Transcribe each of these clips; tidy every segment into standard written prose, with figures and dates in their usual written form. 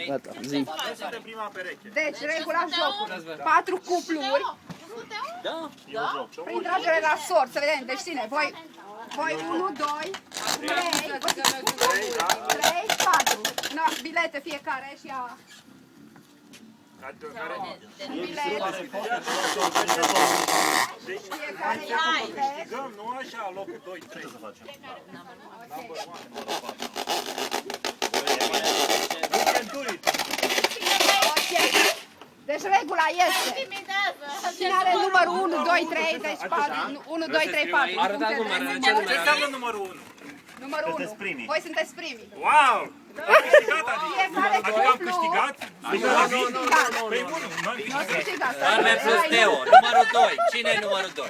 Gata, zi. Deci, regula jocului. 4 cupluri. Da? Prin tragere la sort, să vedem. Deci ține, voi 1, 2, 3, 4. No, bilete fiecare și a... Un bilet. Fiecare ia un bilet. Nu așa, locul 2, 3. Ce să facem? Ok. Deci regula este. Cine are numărul 1, 2, 3, deci 1, 2, 3, 4. Arătați numărul, ce Ce înseamnă numărul 1? Numărul 1. Voi sunteți primii. Wow! Fiecare Adică am cuplu... câștigat? Păi bun, Nu ați câștigat. Carme plus Teo, numărul 2. Cine e numărul 2?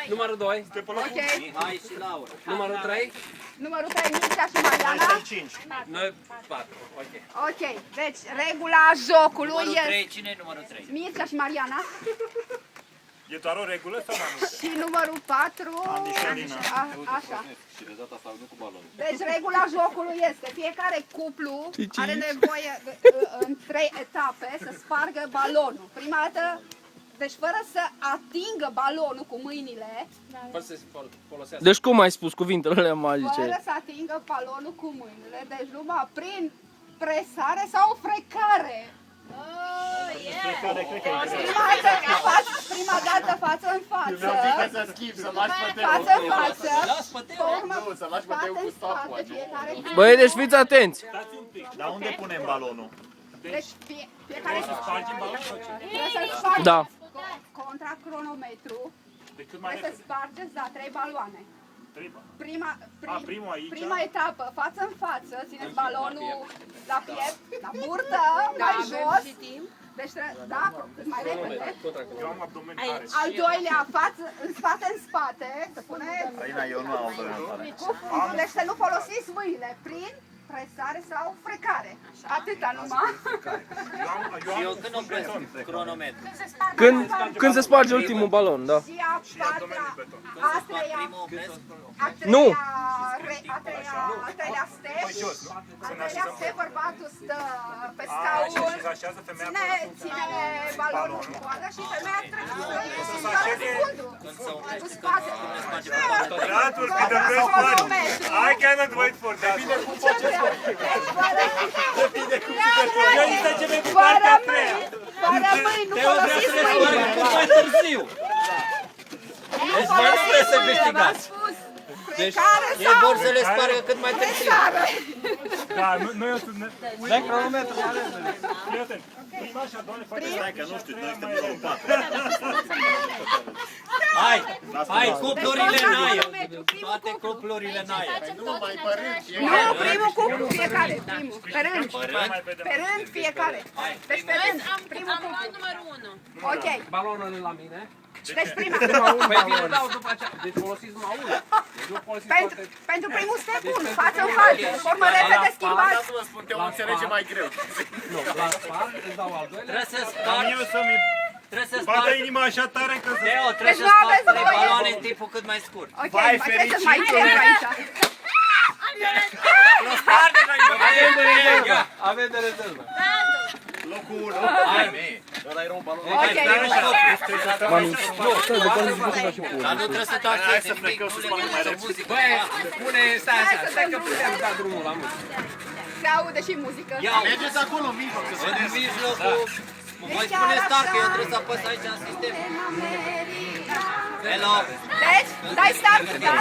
Numărul 2, Ok. Mihai și Laura. numărul 3, Numărul 3, Mircea și Mariana. 5. noi 4. Ok. Ok. Deci, regula jocului Numărul este... 3, cine e numărul 3? Mircea și Mariana. E doar o regulă sau mai multe? Și numărul 4... Andy și Alina. Așa. Deci regula jocului este fiecare cuplu are nevoie în 3 etape să spargă balonul. Prima dată, deci fără să atingă balonul cu mâinile, Fără să se folosească. Deci cum ai spus cuvintele alea magice? fără să atingă balonul cu mâinile, deci numai prin presare sau frecare. Prima dată față în față. Să schimb, să lași pe Teo. Față în față. Las pe Teo. Nu, să lași pe Teo cu stopul. Fiecare. Băi, deci fiți atenți. Dar unde punem balonul? Deci fiecare Spargem balonul sau ce? trebuie să spargeți Da. contra cronometru. De cât mai Trebuie să repede? spargeți, da, 3 baloane. Primul aici? Prima etapă, față în față, țineți balonul la piept, la burtă, mai jos. Deci, da, mai repede. Eu am abdomen tare. Al doilea, în spate, să puneți Alina, eu nu am abdomen. deci să nu folosiți mâinile, prin presare sau frecare. Atâta numai. Eu când opresc cronometru? Când se sparge ultimul balon, da. Și a patra, a treia, Primul opresc. Nu. a treilea step, bărbatul stă pe scaun, Și se așează femeia ține balonul cu coada și femeia trebuie să așeze Când se cu oprește, spate. That will be the best one. I cannot wait for that. Eu îi mergem cu partea a treia. Fără mâini, nu Teo vrea folosiți să le spargă mâinile. cât mai târziu. Deci voi nu trebuie să câștigați. Deci ei vor să le spargă cât mai târziu. Da, noi o să ne... Dai cronometru. Fii atent. Nu așa, doamne, face... Stai că nu știu, noi suntem în 4. Hai cuplurile în aer. Toate cuplurile în aer. Nu, mai părând. Nu, primul cuplu, fiecare, primul. Pe rând, pe rând fiecare. Deci pe rând, primul Am luat cuplu. numărul 1. Ok, Balonul la mine. deci prima. Păi vi le dau după aceea. Deci folosiți numai unul. Deci nu folosiți toate. Pentru primul step 1, față în față. Formă repede schimbați. Să vă spun, Teo înțelege mai greu. Nu, la spart, îți dau al doilea. Trebuie să spargi. Eu să-mi... Trebuie să Bată spargi. inima așa tare că să... Teo, trebuie Deci să nu aveți spargi 3 voie. baloane în timpul cât mai scurt. Ok, mai trebuie să mai cer aici. Nu sparge, mai Avem de rezervă. Avem de rezervă. Locul 1. Ăla era un balon. Ok, Dar nu trebuie să dați Hai să nimic, plecăm nu să le spunem mai puneți repede. muzică. Băi, spune, stai așa, stai că putem da drumul la muzică. se aude și muzică. Ia, Mergeți acolo în mijloc, să se în mijlocul... Voi spuneți start, că eu trebuie să apăs aici în sistem. Hello! Deci, dai start, da?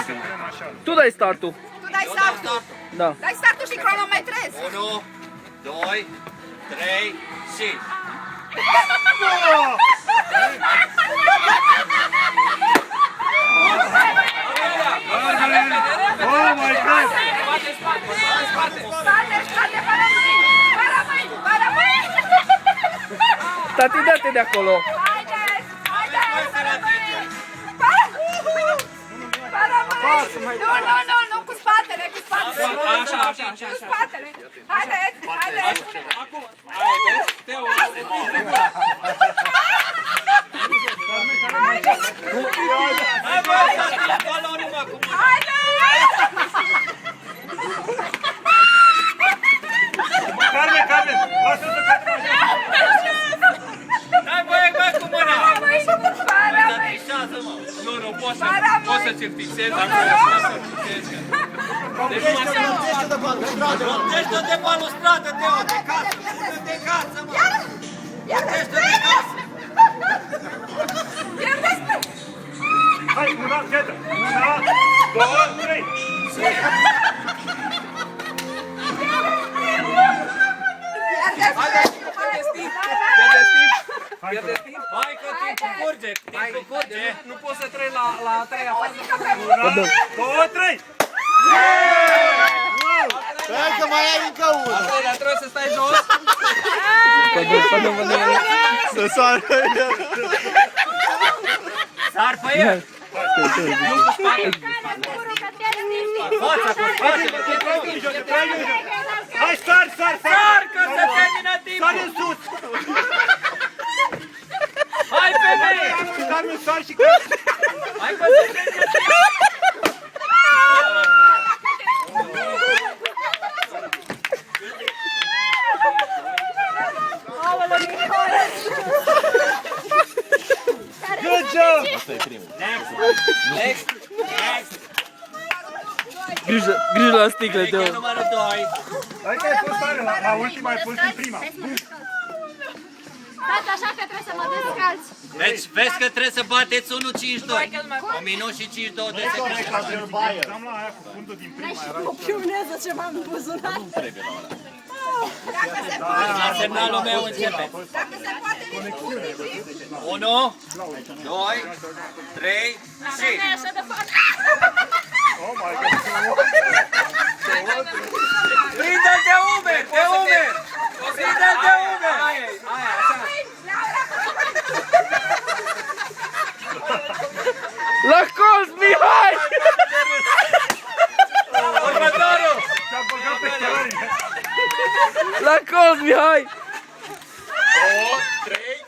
Tu dai startul. Tu dai Eu dau startul. start. Da. Dai startul și cronometrezi. 1, 2, 3 și... Oh my God! Spate, spate, fără mâini. Fără mâini, fără mâini. Tati, dă-te de acolo. Haideți, haideți, fără mâini. Fără mâini. Nu, nu, cu spatele, cu spatele. Așa, așa, așa. Cu spatele. Haideți, haideți. Acum, hai, vezi? Teo. Balonul, mă, cum... Carmen, lasă-l să ce fixez acolo, să fixez. Plătește-o de balustradă, Teo, de casă, de casă, mă! Plătește-o de casă! Hai, una, gata! Una, două, trei! Pierdeți timp. Pierdeți timp. Hai că timpul curge, timpul curge! Nu poți să treci la a treia fază. Una, două, trei! Stai că mai ai încă unul. Dar trebuie să stai jos. Să sară el. Sar pe el! Fața cu spatele! Hai, sar, sar, sar! Sar că se termină timpul! Sar în sus! Hai, femeie! Sar în sar și că... Hai că se termină timpul! Good job! Next! Next! Grijă la sticle, Veche Teo. numărul 2! Hai că ai fost tare, la ultima ai fost în prima. Stați așa că trebuie să mă descalți. Deci vezi că trebuie să bateți 1-5-2. 1 minut și 52 de secunde. Am la aia cu fundul din prima. O pioneză ceva în buzunar. La semnalul meu începe. 1, 2, 3 și... Așa de fapt. Oh my God! Prinde-l de umeri! De umeri! Prinde-l de umeri! Aia, așa. La colț, Mihai! Următorul! Ți-a băgat pe cărări. La colț, Mihai! 2, 3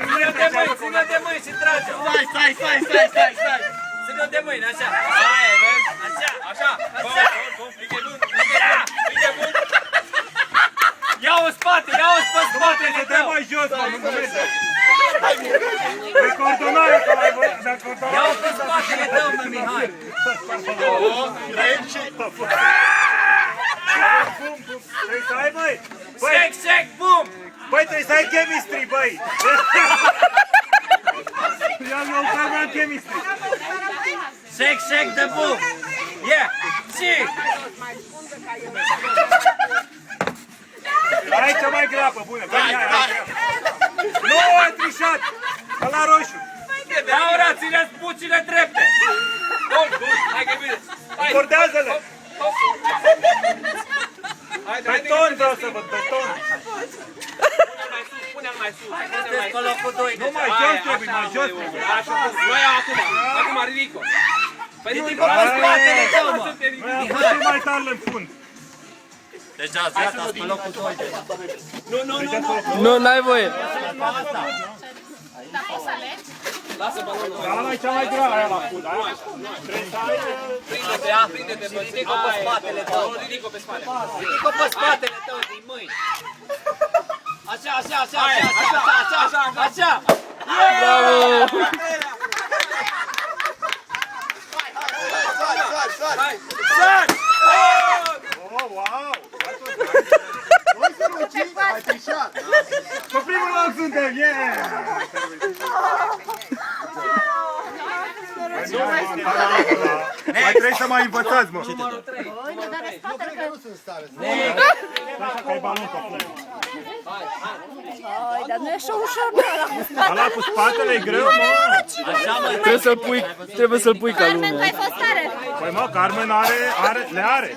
Ține-o de mâini, ține-o de mâini și trage! Stai! Ține-o de mâini, așa! Aia, vezi? Așa! Așa. Plige bun! Ia-o în spate, ia-o pe spatele Te dai tău! mai jos, mă, nu merge. Pe coordonare, că ai văzut, dar coordonare. Ia-o pe spatele tău, mă, Mihai! 2, 3 și... Trebuie să ai, băi! Sec, bum! Băi, trebuie să ai chemistry, băi! Eu am chemistry. Sec, de bum! Yeah! Și... Hai cea mai grapă, bună! Hai! Nu ai trișat! La roșu! Laura, țineți bucile drepte! Bun, hai că e bine. Hai. Bordează-le! Beton vreau să văd, beton! Pune-l mai sus. Sunteți pe locul 2. Nu mai jos trebuie, mai jos trebuie! Așa, nu iau acum. Acum ridic-o. Păi nu Ridic-o pe spatele tău, mă! Noi am fost și mai tare în fund! Deja, gata, pe locul 2. Nu, n-ai voie. Dar poți să alegi? Lasă balonul. Ala e cea mai grea, aia la fund, aia? Prinde-te, bă, ridic-o pe spatele tău. Ridic-o pe spate. Ridic-o pe spatele tău din mâini. Așa! Bravo! Sar! Oh, wow! Noi să muncim, ai trișat. Pe primul loc suntem, yeah! Mai trebuie să mai învățați, mă! Numărul 3. Băi, nu dă de spatele că... Nu sunt în stare. Așa că ai balon pe fund. Băi, dar nu e așa ușor, bă, ăla cu spatele. Ala cu spatele e greu, mă! Așa, mă, Trebuie să-l pui ca Carmen, tu lumea. ai fost tare. Păi mă, Carmen le are! Le are.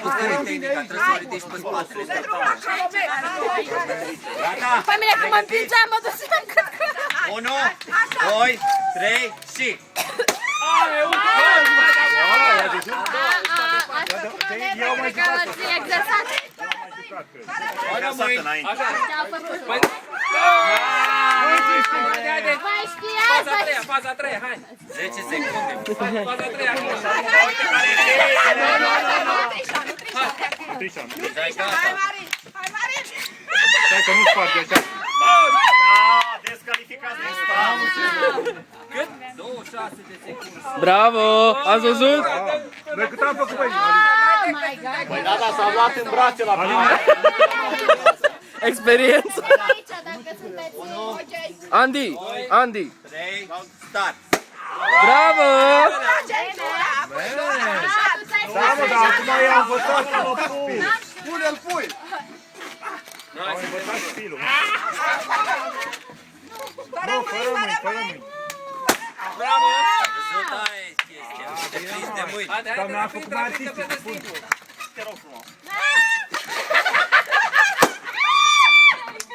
cu care e tehnica, trebuie să o ridici pe spatele tău. Gata! Păi mine, când mă împingeam, mă duceam cât că... 1, 2, 3 și... Asta cu manevre, cred că ați exersat. Oară mâini! Ce-au făcut? Haide. Mai știați, Faza a treia, hai. 10 secunde. Faza a treia. Trișan. Dai gata. Stai că nu sparge așa. Cât? 2, de secunde. Bravo! Ați văzut? Noi cât am făcut, băi? Oh my god. Păi da, s-a luat în brațe la prima. Experiență! Aici, dacă sunteți... Andy! Andy! 3, start! Bravo! Da, mă, dar acum i-am învățat să mă pui. Pune-l, pui! Am învățat stilul. Fără mâini. Bravo! Rezulta e chestia. De prins de mâini. Dar mi-am făcut mai artistic. Te rog frumos.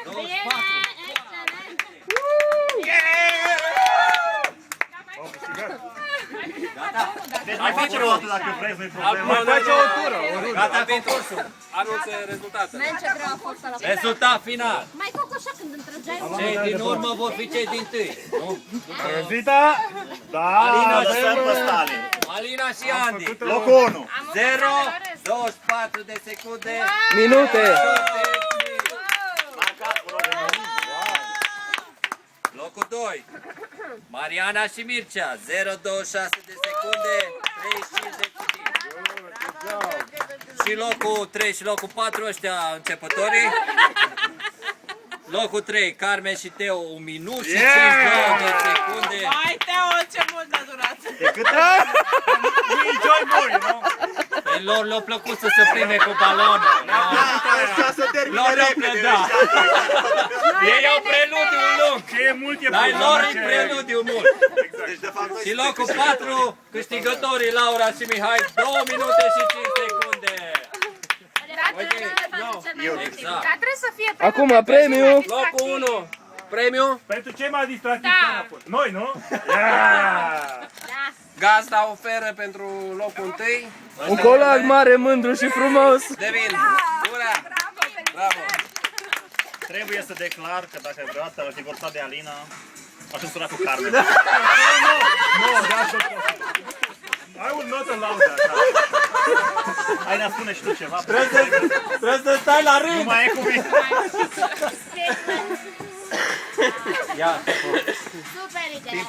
Bine, excelent. Au câștigat. Deci mai facem o dată dacă vreți, nu-i problemă. Mai face o tură. Gata, concursul. Anunță rezultatele. Man, ce greu a fost la Rezultat final. Mai cocoșa când îmi trăgeai un... Cei din urmă vor fi cei din tâi. Nu? Zita? Da. Lăsăm pe Stalin. Alina și Andy. Locul 1. 0, 24 de secunde. Minute! Marcați, vă rog. Locul 2. Mariana și Mircea. 0, 26 de secunde. 35 de secunde. Și locul 3 și locul 4, ăștia începătorii. Locul 3, Carmen și Teo, 1 minut și 52 de secunde. Hai, Teo, ce mult a durat! E cât? Nici-oi buni, nu? Pe lor le-a plăcut să se prime cu balonul. Așa să termine Lor le-a repede. plăcut. Ei au preludiu lung. Ce e mult e Dar lor e ce- preludiu mult. Deci, de fapt, noi Și locul 4, câștigătorii Laura și Mihai, 2 minute și 5 secunde. Exact. Dar trebuie să fie Acum, premiu! Locul 1. Premiu. Pentru ce m-a distrat da. Noi, nu? Yeah. Gazda oferă pentru locul 1. Un colac mare, mândru și frumos! Devin. Ura. Bravo. trebuie să declar că dacă vreodată aș divorța de Alina, aș însura cu Carmen. No, that's okay. I would not allow that. Alina, spune și tu ceva. Trebuie să stai la Nu rând. mai e cuvânt. super idee.